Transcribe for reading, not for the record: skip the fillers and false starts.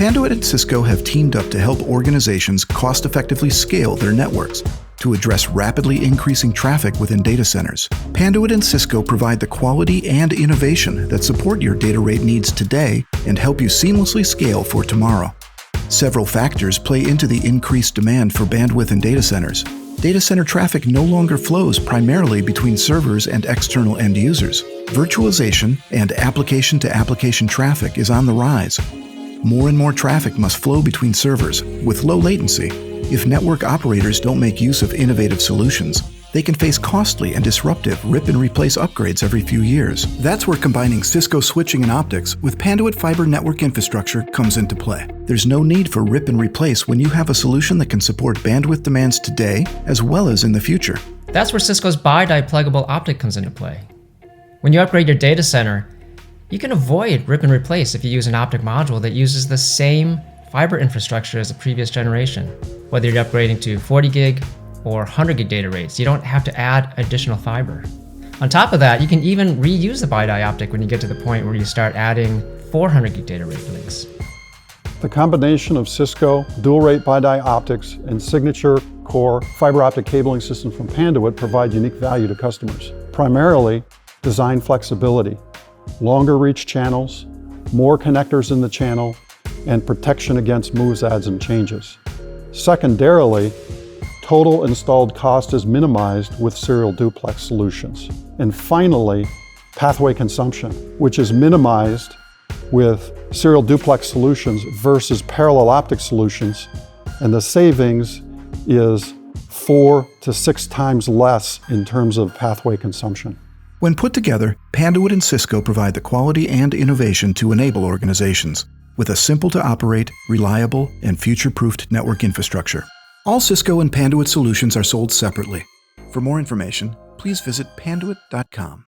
Panduit and Cisco have teamed up to help organizations cost-effectively scale their networks to address rapidly increasing traffic within data centers. Panduit and Cisco provide the quality and innovation that support your data rate needs today and help you seamlessly scale for tomorrow. Several factors play into the increased demand for bandwidth in data centers. Data center traffic no longer flows primarily between servers and external end users. Virtualization and application-to-application traffic is on the rise. More and more traffic must flow between servers with low latency. If network operators don't make use of innovative solutions, they can face costly and disruptive rip-and-replace upgrades every few years. That's where combining Cisco switching and optics with Panduit fiber network infrastructure comes into play. There's no need for rip and replace when you have a solution that can support bandwidth demands today as well as in the future. That's where Cisco's BiDi pluggable optic comes into play. When you upgrade your data center, you can avoid rip and replace if you use an optic module that uses the same fiber infrastructure as the previous generation. Whether you're upgrading to 40 gig or 100 gig data rates, you don't have to add additional fiber. On top of that, you can even reuse the BiDi optic when you get to the point where you start adding 400 gig data rate links. The combination of Cisco dual-rate BiDi optics and Signature Core fiber optic cabling system from Panduit provide unique value to customers. Primarily, design flexibility, longer reach channels, more connectors in the channel, and protection against moves, adds, and changes. Secondarily, total installed cost is minimized with serial duplex solutions. And finally, pathway consumption, which is minimized with serial duplex solutions versus parallel optic solutions, and the savings is 4 to 6 times less in terms of pathway consumption. When put together, Panduit and Cisco provide the quality and innovation to enable organizations with a simple-to-operate, reliable, and future-proofed network infrastructure. All Cisco and Panduit solutions are sold separately. For more information, please visit panduit.com.